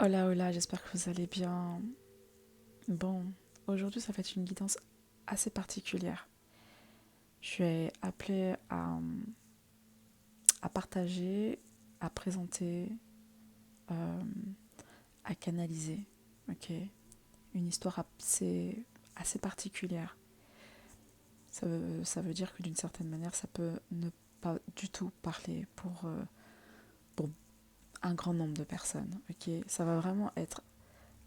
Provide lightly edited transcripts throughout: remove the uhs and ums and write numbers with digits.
Hola, hola, j'espère que vous allez bien. Bon, aujourd'hui, ça va être une guidance assez particulière. Je vais appeler à partager, à présenter, euh, à canaliser, ok? Une histoire assez particulière. Ça veut dire que d'une certaine manière, ça peut ne pas du tout parler pour un grand nombre de personnes, ok? Ça va vraiment être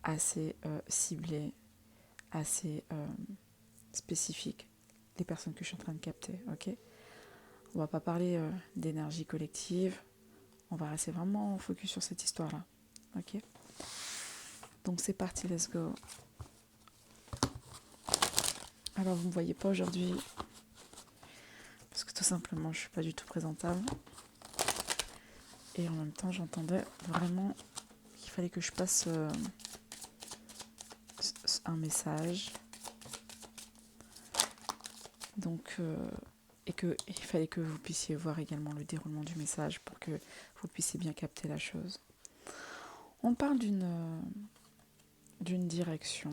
assez ciblé, assez spécifique, les personnes que je suis en train de capter, ok? On va pas parler d'énergie collective, on va rester vraiment focus sur cette histoire-là, ok? Donc c'est parti, let's go. Alors vous me voyez pas aujourd'hui, parce que tout simplement je suis pas du tout présentable, et en même temps j'entendais vraiment qu'il fallait que je passe un message, donc et qu'il fallait que vous puissiez voir également le déroulement du message pour que vous puissiez bien capter la chose. On parle d'une direction,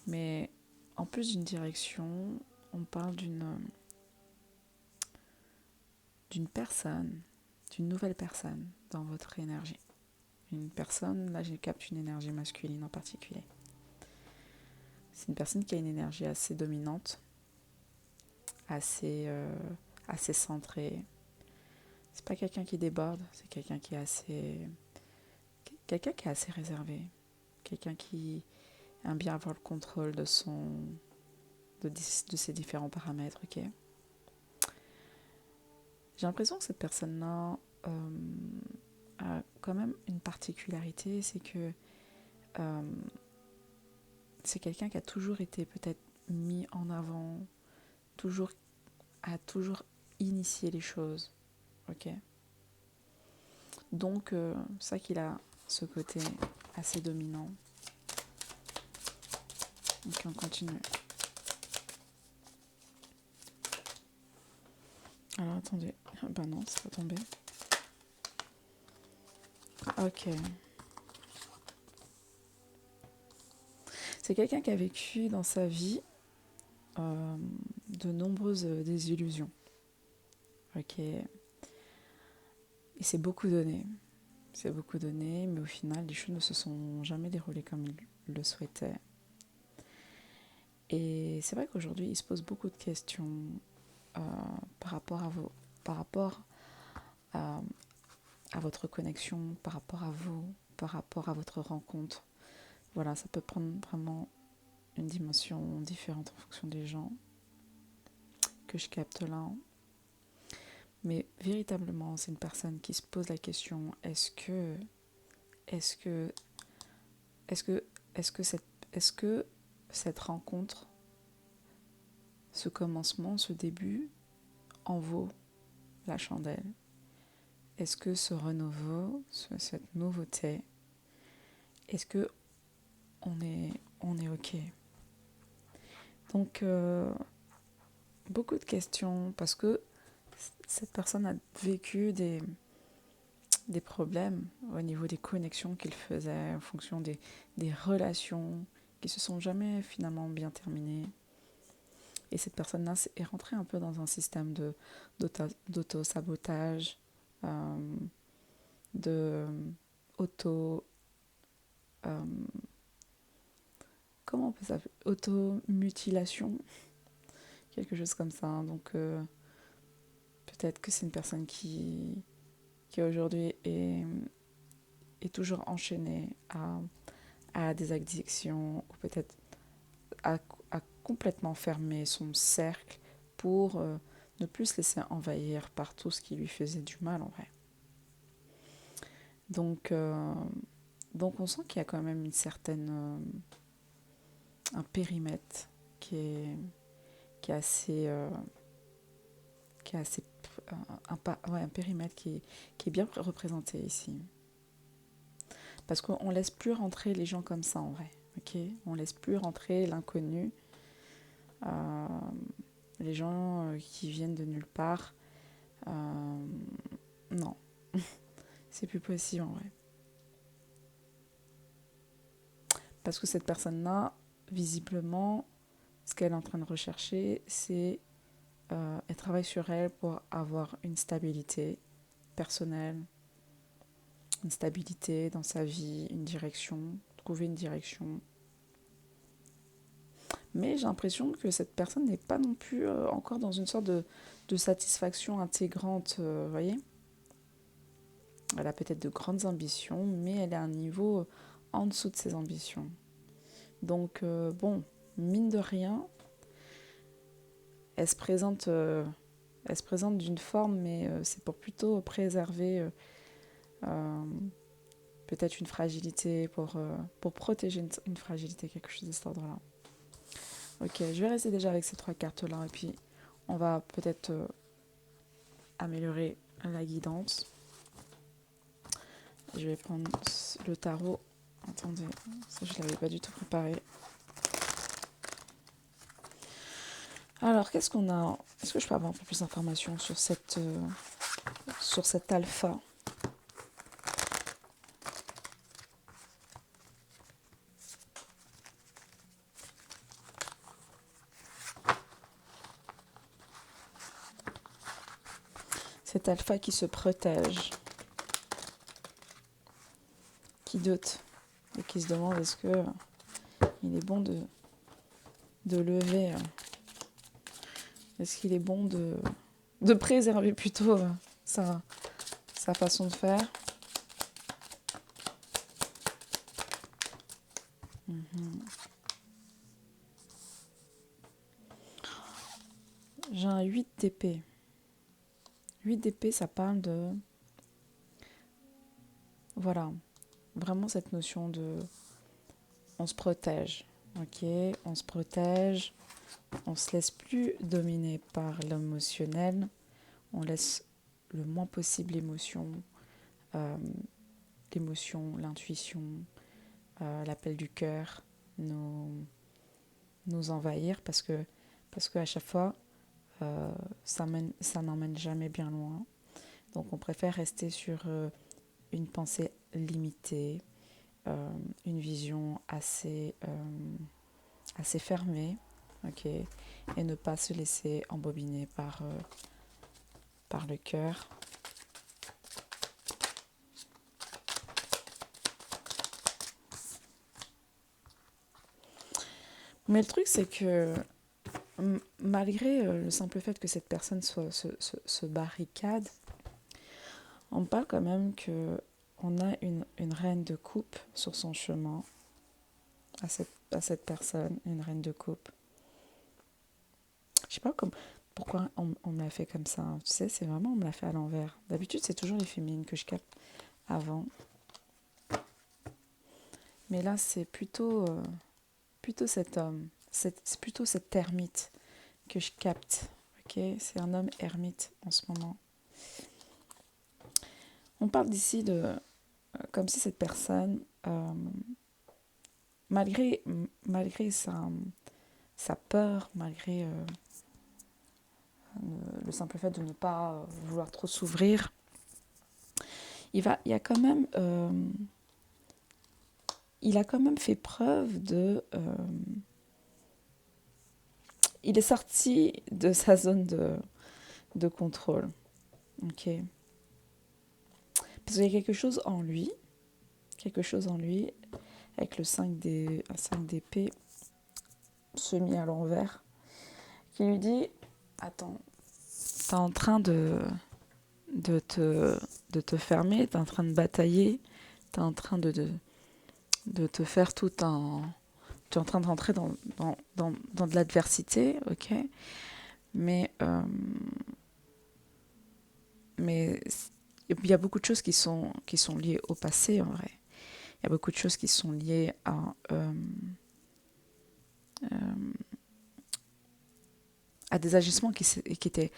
mais en plus d'une direction, on parle d'une personne, d'une nouvelle personne dans votre énergie. Une personne, là je capte une énergie masculine en particulier. C'est une personne qui a une énergie assez dominante, assez, assez centrée. C'est pas quelqu'un qui déborde, c'est quelqu'un qui est assez réservé, quelqu'un qui aime bien avoir le contrôle de ses différents paramètres, ok. J'ai l'impression que cette personne-là a quand même une particularité, c'est que c'est quelqu'un qui a toujours été peut-être mis en avant, a toujours initié les choses, ok. Donc, c'est ça qu'il a ce côté assez dominant. Ok, on continue. Alors, attendez. Ben non, c'est pas tombé. Ok. C'est quelqu'un qui a vécu dans sa vie de nombreuses désillusions. Ok. Et c'est beaucoup donné. C'est beaucoup donné, mais au final, les choses ne se sont jamais déroulées comme il le souhaitait. Et c'est vrai qu'aujourd'hui, il se pose beaucoup de questions euh, par rapport à vous, par rapport à, à votre connexion, par rapport à vous, par rapport à votre rencontre. Voilà, ça peut prendre vraiment une dimension différente en fonction des gens que je capte là. Mais véritablement, c'est une personne qui se pose la question, est-ce que, est-ce que, est-ce que cette rencontre, ce commencement, ce début, en vaut la chandelle? Est-ce que ce renouveau, cette nouveauté, est-ce que on est ok? Donc, beaucoup de questions parce que cette personne a vécu des problèmes au niveau des connexions qu'il faisait en fonction des relations qui se sont jamais finalement bien terminées. Et cette personne-là est rentrée un peu dans un système d'auto-sabotage, euh, de auto... euh, comment on peut s'appeler? Auto-mutilation, quelque chose comme ça. Donc peut-être que c'est une personne qui aujourd'hui est toujours enchaînée à des addictions, ou peut-être à, à complètement fermer son cercle pour ne plus se laisser envahir par tout ce qui lui faisait du mal en vrai. Donc, donc on sent qu'il y a quand même une certaine un périmètre qui est, qui est assez qui est assez un périmètre qui est bien représenté ici. Parce qu'on laisse plus rentrer les gens comme ça en vrai. Ok, on laisse plus rentrer l'inconnu, euh, les gens qui viennent de nulle part. Non, C'est plus possible en vrai. Parce que cette personne-là, visiblement, ce qu'elle est en train de rechercher, c'est elle travaille sur elle pour avoir une stabilité personnelle, une stabilité dans sa vie, une direction, trouver une direction. Mais j'ai l'impression que cette personne n'est pas non plus encore dans une sorte de satisfaction intégrante, vous voyez. Elle a peut-être de grandes ambitions, mais elle est à un niveau en dessous de ses ambitions. Donc, bon, mine de rien, elle se présente d'une forme, mais c'est pour plutôt préserver peut-être une fragilité, pour protéger une fragilité, quelque chose de cet ordre-là. Ok, je vais rester déjà avec ces 3 cartes-là, et puis on va peut-être améliorer la guidance. Je vais prendre le tarot. Attendez, ça je ne l'avais pas du tout préparé. Alors, qu'est-ce qu'on a? Est-ce que je peux avoir un peu plus d'informations sur cet alpha? Cet alpha qui se protège, qui doute et qui se demande est-ce que il est bon de lever, est-ce qu'il est bon de préserver plutôt sa façon de faire. J'ai un 8 d'épée. 8 d'épée, ça parle de... Voilà, vraiment cette notion de... On se protège, ok? On se protège, on se laisse plus dominer par l'émotionnel, on laisse le moins possible l'émotion, l'intuition, l'appel du cœur nous envahir parce que à chaque fois, ça n'emmène jamais bien loin. Donc on préfère rester sur une pensée limitée, une vision assez fermée, ok, et ne pas se laisser embobiner par le cœur. Mais le truc, c'est que malgré le simple fait que cette personne se barricade, on parle quand même qu'on a une reine de coupe sur son chemin à cette personne, une reine de coupe. Je sais pas pourquoi on me l'a fait comme ça. Tu sais, c'est vraiment, on me l'a fait à l'envers. D'habitude, c'est toujours les féminines que je capte avant. Mais là, c'est plutôt cet homme. C'est plutôt cette ermite que je capte. Ok, c'est un homme ermite en ce moment. On parle d'ici de comme si cette personne, malgré sa peur, malgré le simple fait de ne pas vouloir trop s'ouvrir, il a quand même fait preuve de... il est sorti de sa zone de contrôle. Ok. Parce qu'il y a quelque chose en lui, avec le 5 d'épée semi à l'envers, qui lui dit « Attends, t'es en train de te fermer, t'es en train de batailler, t'es en train de te faire tu es en train de rentrer dans de l'adversité, ok, mais il y a beaucoup de choses qui sont liées au passé, en vrai. Il y a beaucoup de choses qui sont liées à des agissements qui étaient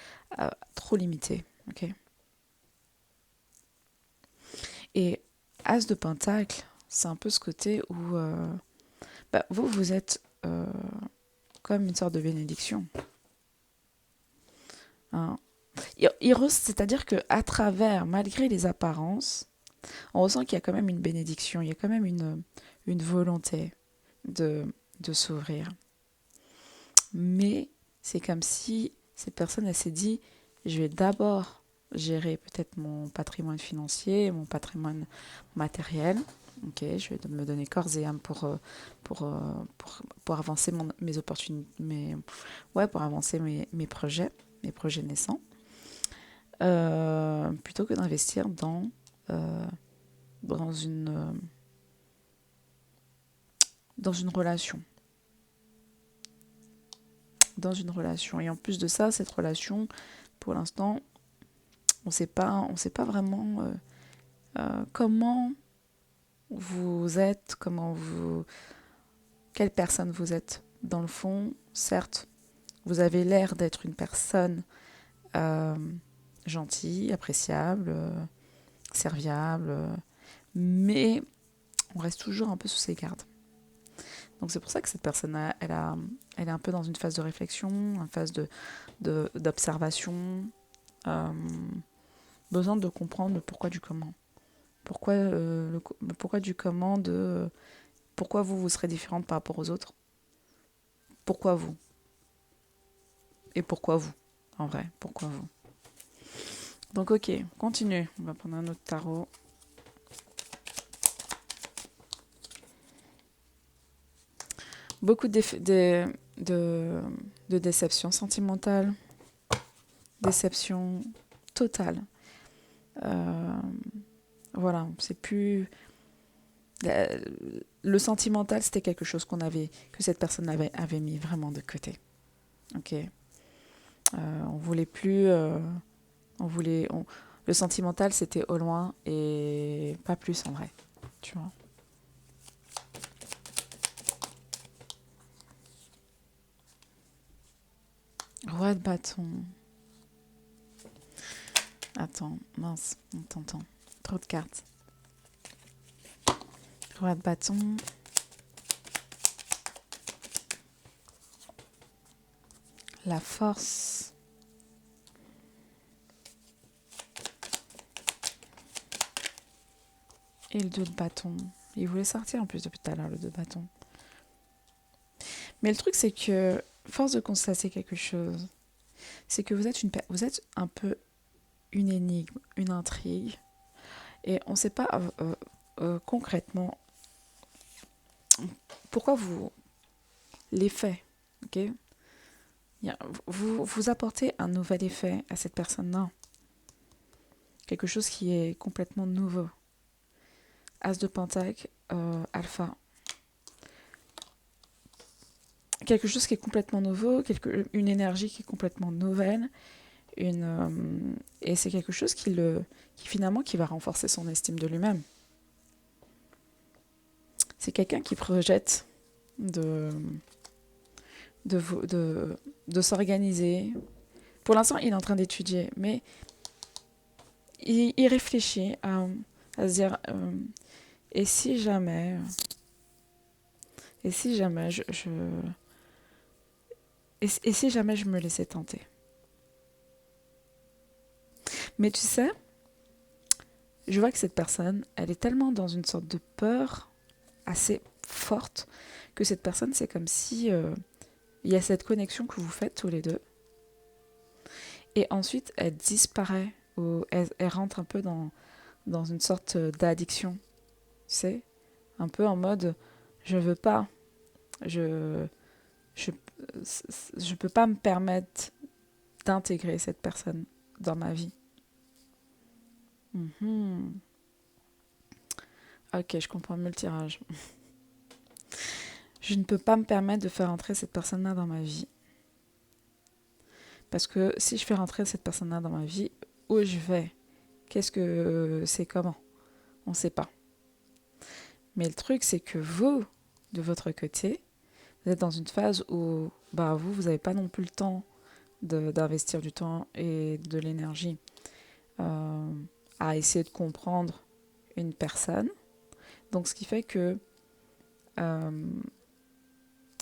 trop limités, ok. Et As de Pentacle, c'est un peu ce côté où vous êtes comme une sorte de bénédiction. Hein. C'est-à-dire qu'à travers, malgré les apparences, On ressent qu'il y a quand même une bénédiction, il y a quand même une volonté de s'ouvrir. Mais c'est comme si cette personne, elle s'est dit, je vais d'abord gérer peut-être mon patrimoine financier, mon patrimoine matériel. Ok, je vais me donner corps et âme pour avancer mes opportunités, pour avancer mes projets naissants, plutôt que d'investir euh, dans dans une relation. Dans une relation. Et en plus de ça, cette relation, pour l'instant, on sait pas vraiment comment vous êtes, quelle personne vous êtes. Dans le fond, certes, vous avez l'air d'être une personne euh, gentille, appréciable, serviable, mais on reste toujours un peu sous ses gardes. Donc c'est pour ça que cette personne, elle est un peu dans une phase de réflexion, une phase d'observation, besoin de comprendre le pourquoi du comment. Le pourquoi du comment de pourquoi vous serez différente par rapport aux autres. Pourquoi vous? Et pourquoi vous? En vrai, pourquoi vous? Donc ok, continue. On va prendre un autre tarot. Beaucoup de déception sentimentale, déception totale. Voilà, c'est plus... Le sentimental, c'était quelque chose que cette personne avait mis vraiment de côté. Ok. On voulait plus... le sentimental, c'était au loin et pas plus en vrai. Tu vois. Roi de bâton. Attends, mince, on t'entend. Trop de cartes. Roi de bâton. La force. Et le 2 de bâton. Il voulait sortir en plus depuis tout à l'heure, le 2 de bâton. Mais le truc, c'est que, force de constater quelque chose, c'est que vous êtes un peu une énigme, une intrigue. Et on ne sait pas concrètement pourquoi l'effet, ok? Vous apportez un nouvel effet à cette personne-là. Quelque chose qui est complètement nouveau. As de Pentacle, Alpha. Quelque chose qui est complètement nouveau, une énergie qui est complètement nouvelle. Et c'est quelque chose qui finalement qui va renforcer son estime de lui-même. C'est quelqu'un qui projette de s'organiser. Pour l'instant, il est en train d'étudier, mais il réfléchit à se dire et si jamais et si jamais et si jamais je me laissais tenter. Mais tu sais, je vois que cette personne, elle est tellement dans une sorte de peur assez forte que cette personne, c'est comme si il y a cette connexion que vous faites tous les deux. Et ensuite, elle disparaît ou elle rentre un peu dans une sorte d'addiction. Tu sais, un peu en mode je veux pas, je, je, je peux pas me permettre d'intégrer cette personne dans ma vie. Mm-hmm. Ok, je comprends mieux le tirage. Je ne peux pas me permettre de faire entrer cette personne-là dans ma vie. Parce que si je fais rentrer cette personne-là dans ma vie, où je vais? Qu'est-ce que c'est comment? On ne sait pas. Mais le truc, c'est que vous, de votre côté, vous êtes dans une phase où vous n'avez pas non plus le temps d'investir du temps et de l'énergie à essayer de comprendre une personne. Donc, ce qui fait que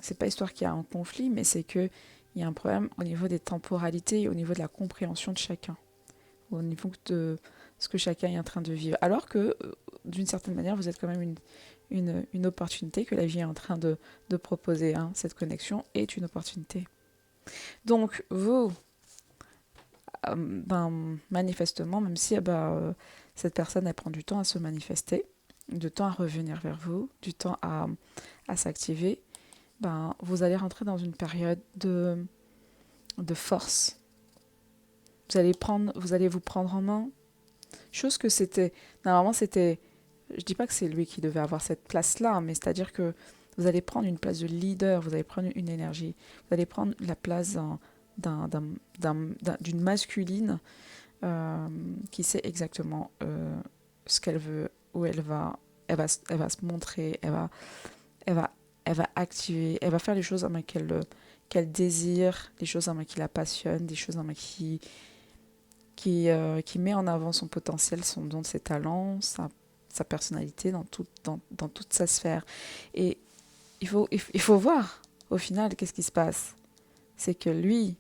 c'est pas histoire qu'il y a un conflit, mais c'est qu'il y a un problème au niveau des temporalités et au niveau de la compréhension de chacun. Au niveau de ce que chacun est en train de vivre. Alors que, d'une certaine manière, vous êtes quand même une opportunité que la vie est en train de proposer. Hein. Cette connexion est une opportunité. Donc, vous, manifestement, même si cette personne, elle prend du temps à se manifester, du temps à revenir vers vous, du temps à s'activer, vous allez rentrer dans une période de force. Vous allez vous prendre en main. Chose que normalement je dis pas que c'est lui qui devait avoir cette place-là, mais c'est-à-dire que vous allez prendre une place de leader, vous allez prendre une énergie, vous allez prendre la place d'une masculine qui sait exactement ce qu'elle veut, où elle va se montrer, elle va activer, elle va faire les choses qu'elle désire, les choses qui la passionnent, des choses qui met en avant son potentiel, son don, ses talents, sa personnalité dans toute sa sphère. Et il faut voir, au final, qu'est-ce qui se passe. C'est que lui,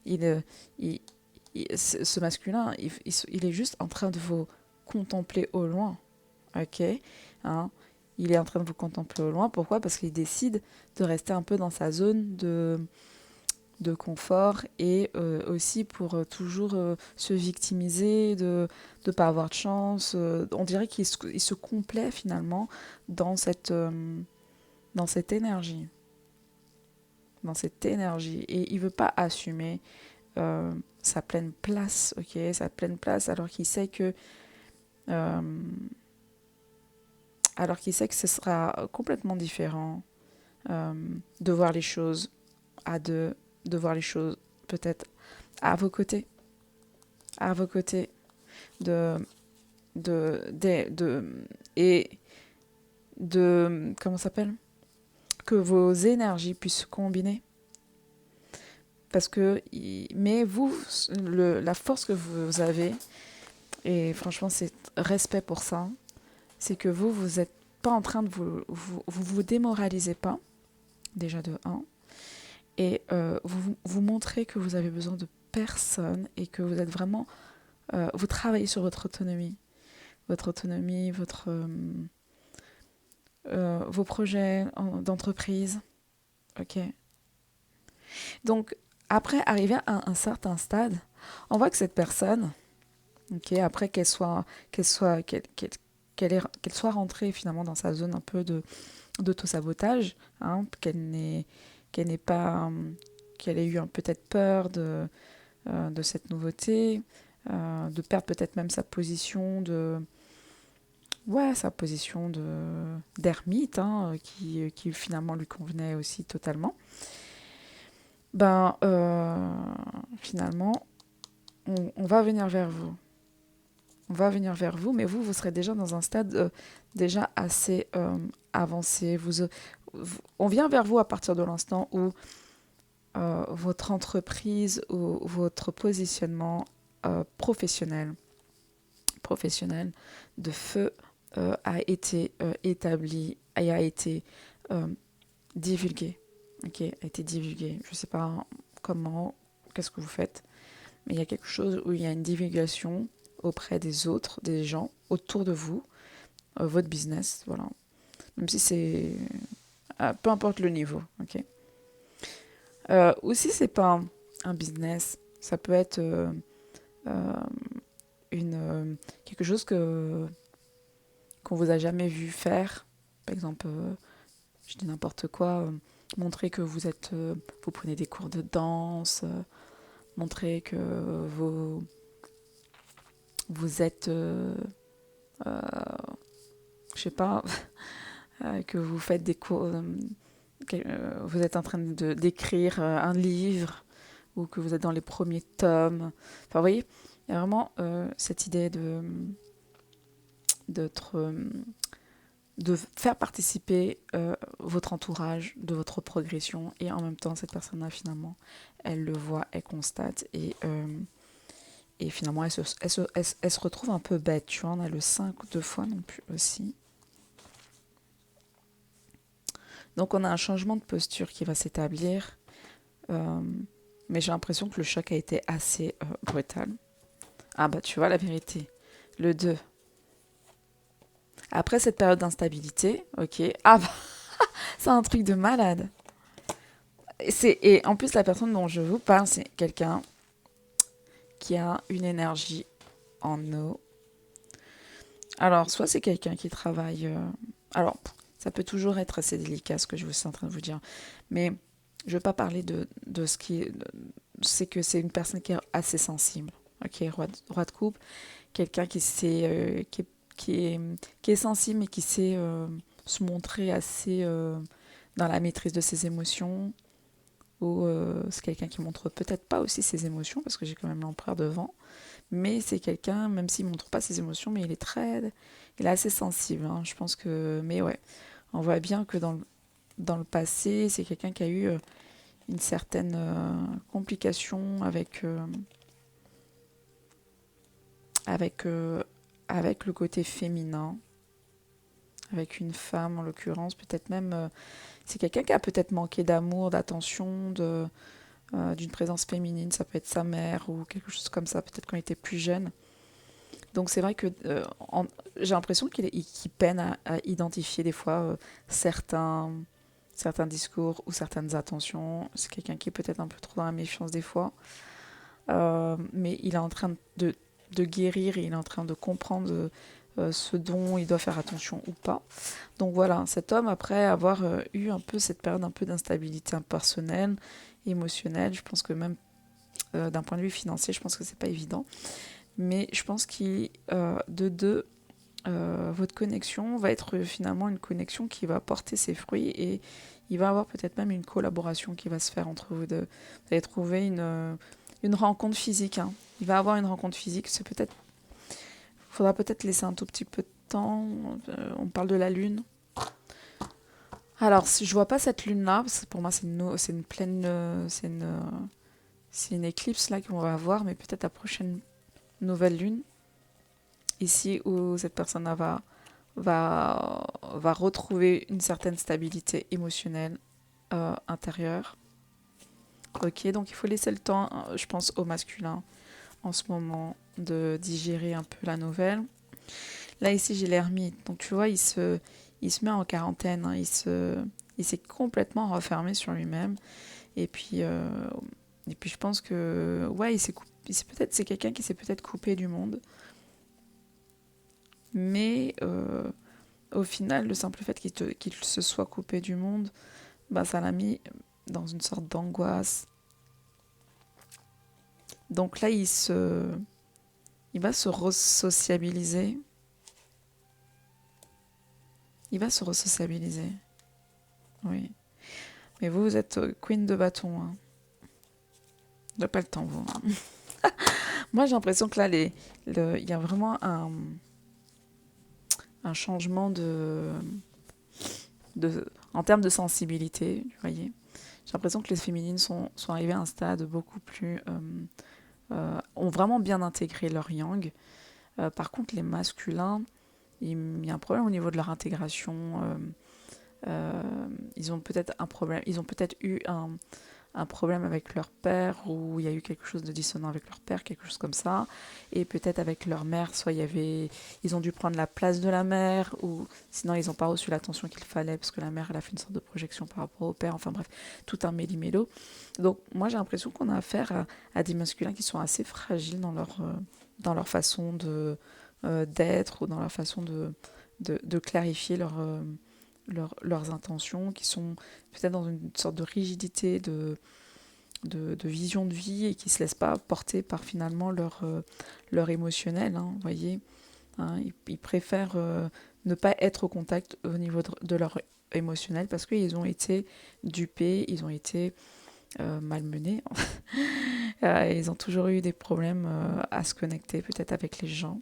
ce masculin, il est juste en train de vous contempler au loin. Ok, hein, il est en train de vous contempler au loin. Pourquoi ? Parce qu'il décide de rester un peu dans sa zone de confort et aussi pour toujours se victimiser, de ne pas avoir de chance. On dirait qu'il se complaît finalement dans cette énergie. Dans cette énergie. Et il ne veut pas assumer sa pleine place, ok, sa pleine place, alors qu'il sait que ce sera complètement différent de voir les choses à deux, de voir les choses peut-être à vos côtés, et comment ça s'appelle, que vos énergies puissent se combiner. Parce que, mais vous, la force que vous avez, et franchement, c'est respect pour ça, c'est que vous n'êtes pas en train de vous démoralisez pas, déjà de 1, et vous montrez que vous avez besoin de personne et que vous êtes vraiment, vous travaillez sur votre autonomie, vos projets d'entreprise, ok. Donc, après, arriver à un certain stade, on voit que cette personne, ok, après qu'elle soit rentrée finalement dans sa zone un peu d'auto-sabotage, hein, qu'elle ait eu peut-être peur de cette nouveauté, de perdre peut-être même sa position d'ermite, hein, qui finalement lui convenait aussi totalement. Finalement, on va venir vers vous. On va venir vers vous, mais vous serez déjà dans un stade déjà assez avancé. On vient vers vous à partir de l'instant où votre entreprise ou votre positionnement professionnel de feu a été établi et a été divulgué. Ok, a été divulgué. Je ne sais pas comment, qu'est-ce que vous faites, mais il y a quelque chose où il y a une divulgation auprès des autres, des gens autour de vous, votre business, voilà. Même si c'est... peu importe le niveau, ok. Aussi, c'est pas un business, ça peut être quelque chose qu'on vous a jamais vu faire. Par exemple, je dis n'importe quoi, montrer que vous prenez des cours de danse, montrer que vous êtes, je sais pas, que vous faites des cours, vous êtes en train d'écrire un livre, ou que vous êtes dans les premiers tomes. Enfin, vous voyez, il y a vraiment cette idée de faire participer votre entourage de votre progression, et en même temps, cette personne-là, finalement, elle le voit, elle constate, et finalement, elle se retrouve un peu bête. Tu vois, on a le 5 2 fois non plus aussi. Donc, on a un changement de posture qui va s'établir. Mais j'ai l'impression que le choc a été assez brutal. Ah bah, tu vois, la vérité. Le 2. Après cette période d'instabilité, ok. Ah bah, c'est un truc de malade. Et en plus, la personne dont je vous parle, c'est quelqu'un qui a une énergie en eau. Alors, soit c'est quelqu'un qui travaille... alors, ça peut toujours être assez délicat, ce que je suis en train de vous dire. Mais je ne veux pas parler de ce qui est... C'est que c'est une personne qui est assez sensible. Ok, roi de coupe. Quelqu'un qui sait... qui est sensible, mais qui sait se montrer assez dans la maîtrise de ses émotions. Ou c'est quelqu'un qui montre peut-être pas aussi ses émotions, parce que j'ai quand même l'empereur devant. Mais c'est quelqu'un, même s'il ne montre pas ses émotions, mais il est assez sensible. Hein. Je pense que... Mais ouais, on voit bien que dans le passé, c'est quelqu'un qui a eu une certaine complication avec le côté féminin, avec une femme en l'occurrence, peut-être même... c'est quelqu'un qui a peut-être manqué d'amour, d'attention, d'une présence féminine, ça peut être sa mère ou quelque chose comme ça, peut-être quand il était plus jeune. Donc c'est vrai que j'ai l'impression qu'il peine à identifier des fois certains discours ou certaines attentions. C'est quelqu'un qui est peut-être un peu trop dans la méfiance des fois. Mais il est en train de guérir, et il est en train de comprendre ce dont il doit faire attention ou pas. Donc voilà, cet homme, après avoir eu un peu cette période un peu d'instabilité personnelle, émotionnelle, je pense que même d'un point de vue financier, je pense que c'est pas évident. Mais je pense votre connexion va être finalement une connexion qui va porter ses fruits, et il va y avoir peut-être même une collaboration qui va se faire entre vous deux. Vous allez trouver une rencontre physique. Hein. Il va y avoir une rencontre physique. Faudra peut-être laisser un tout petit peu de temps. On parle de la lune. Alors, je vois pas cette lune-là, parce que pour moi c'est une pleine, c'est une éclipse là qu'on va avoir, mais peut-être la prochaine nouvelle lune, ici où cette personne va retrouver une certaine stabilité émotionnelle intérieure. Ok, donc il faut laisser le temps, je pense, au masculin en ce moment de digérer un peu la nouvelle. Là ici j'ai l'ermite, donc tu vois, il se met en quarantaine, hein, il s'est complètement refermé sur lui-même, et puis je pense que ouais, c'est quelqu'un qui s'est peut-être coupé du monde. Mais au final, le simple fait qu'il se soit coupé du monde, bah, ça l'a mis dans une sorte d'angoisse. Donc là, il va se re-sociabiliser. Il va se re-sociabiliser. Oui. Mais vous êtes queen de bâton. Hein. Vous n'avez pas le temps, vous. Hein. Moi, j'ai l'impression que là, il y a vraiment un changement en termes de sensibilité, vous voyez. J'ai l'impression que les féminines sont arrivées à un stade beaucoup plus... ont vraiment bien intégré leur yang. Par contre, les masculins, il y a un problème au niveau de leur intégration. Ils ont peut-être un problème. Ils ont peut-être eu un problème avec leur père, ou il y a eu quelque chose de dissonant avec leur père, quelque chose comme ça, et peut-être avec leur mère, soit ils ont dû prendre la place de la mère, ou sinon ils n'ont pas reçu l'attention qu'il fallait, parce que la mère, elle a fait une sorte de projection par rapport au père, enfin bref, tout un méli-mélo. Donc moi j'ai l'impression qu'on a affaire à des masculins qui sont assez fragiles dans leur façon d'être, ou dans leur façon de clarifier leurs intentions, qui sont peut-être dans une sorte de rigidité de vision de vie, et qui ne se laissent pas porter par finalement leur émotionnel, hein, vous voyez. Hein, ils préfèrent ne pas être au contact au niveau de leur émotionnel, parce qu'ils ont été dupés, ils ont été malmenés. Ils ont toujours eu des problèmes à se connecter peut-être avec les gens.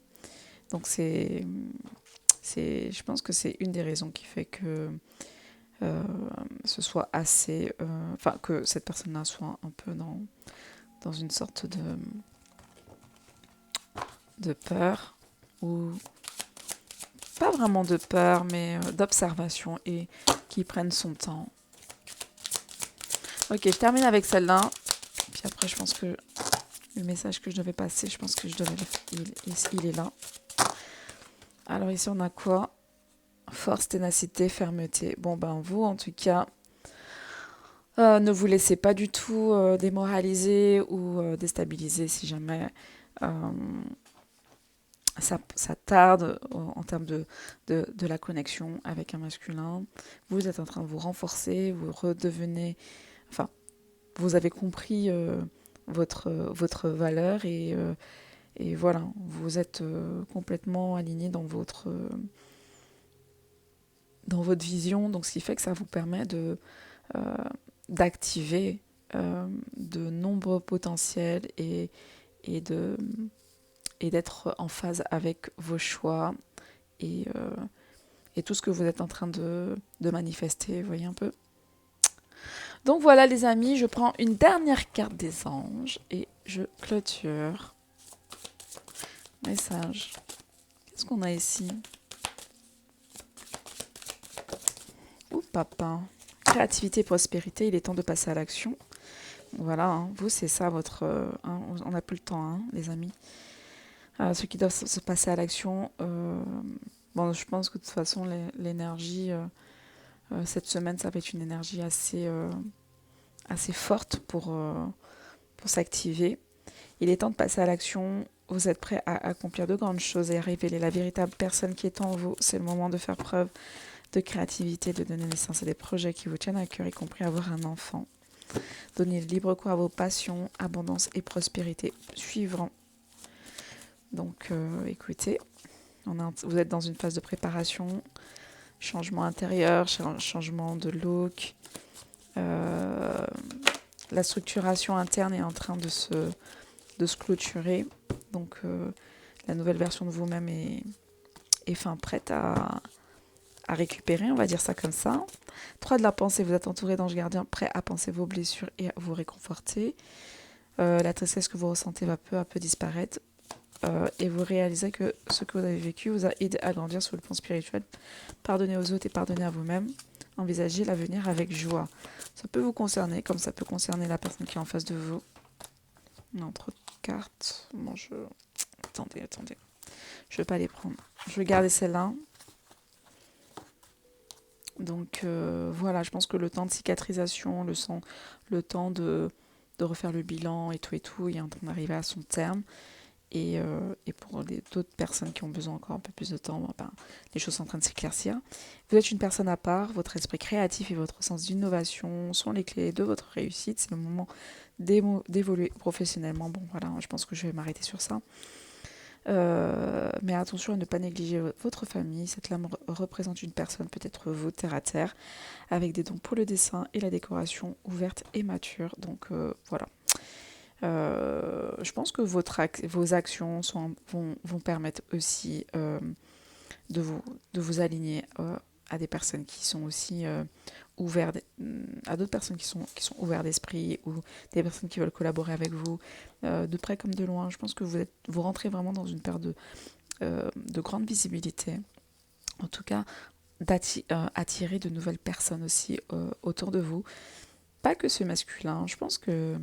Donc je pense que c'est une des raisons qui fait que ce soit assez... que cette personne-là soit un peu dans une sorte de peur, ou pas vraiment de peur, mais d'observation, et qui prenne son temps. Ok, je termine avec celle-là. Puis après, je pense que le message que je devais passer, je pense que il est là. Alors ici, on a quoi? Force, ténacité, fermeté. Bon, ben vous, en tout cas, ne vous laissez pas du tout démoraliser ou déstabiliser si jamais euh, ça tarde en termes de la connexion avec un masculin. Vous êtes en train de vous renforcer, vous redevenez... Enfin, vous avez compris votre valeur et voilà, vous êtes complètement aligné dans votre vision, donc ce qui fait que ça vous permet euh, d'activer de nombreux potentiels et de et d'être en phase avec vos choix et et tout ce que vous êtes en train de manifester, vous voyez un peu. Donc voilà les amis, je prends une dernière carte des anges et je clôture. Message. Qu'est-ce qu'on a ici? Ouh papa. Créativité et prospérité, il est temps de passer à l'action. Voilà, hein, vous c'est ça votre... hein, on n'a plus le temps, hein, les amis. Ceux qui doivent se passer à l'action, bon, je pense que de toute façon l'énergie, cette semaine, ça va être une énergie assez forte pour s'activer. Il est temps de passer à l'action. Vous êtes prêts à accomplir de grandes choses et à révéler la véritable personne qui est en vous. C'est le moment de faire preuve de créativité, de donner naissance à des projets qui vous tiennent à cœur, y compris avoir un enfant. Donnez libre cours à vos passions, abondance et prospérité suivront. Donc écoutez, vous êtes dans une phase de préparation, changement intérieur, changement de look. La structuration interne est en train de se clôturer. Donc la nouvelle version de vous-même est fin prête à récupérer, on va dire ça comme ça. 3 de la pensée, vous êtes entouré d'anges gardiens prêts à penser vos blessures et à vous réconforter. La tristesse que vous ressentez va peu à peu disparaître. Et vous réalisez que ce que vous avez vécu vous a aidé à grandir sur le plan spirituel. Pardonnez aux autres et pardonnez à vous-même. Envisagez l'avenir avec joie. Ça peut vous concerner, comme ça peut concerner la personne qui est en face de vous. Non, trop de cartes. Bon, attendez. Je ne vais pas les prendre. Je vais garder celle-là. Donc voilà, je pense que le temps de cicatrisation, le temps de refaire le bilan et tout, il est en train d'arriver à son terme. Et pour d'autres personnes qui ont besoin encore un peu plus de temps, les choses sont en train de s'éclaircir. Vous êtes une personne à part, votre esprit créatif et votre sens d'innovation sont les clés de votre réussite. C'est le moment d'évoluer professionnellement. Bon voilà, je pense que je vais m'arrêter sur ça. Mais attention à ne pas négliger votre famille. Cette lame représente une personne, peut-être vous, terre à terre, avec des dons pour le dessin et la décoration ouverte et mature. Donc voilà. Je pense que vos actions vont permettre aussi de vous aligner à des personnes qui sont aussi ouvertes, à d'autres personnes qui sont ouvertes d'esprit ou des personnes qui veulent collaborer avec vous, de près comme de loin. Je pense que vous rentrez vraiment dans une période de grande visibilité. En tout cas, attirer de nouvelles personnes aussi autour de vous. Pas que ce masculin. Je pense que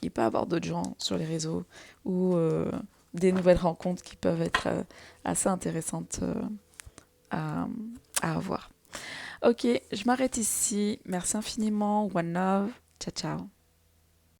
il peut y avoir d'autres gens sur les réseaux ou des nouvelles rencontres qui peuvent être assez intéressantes à avoir. Ok, je m'arrête ici. Merci infiniment. One love. Ciao, ciao.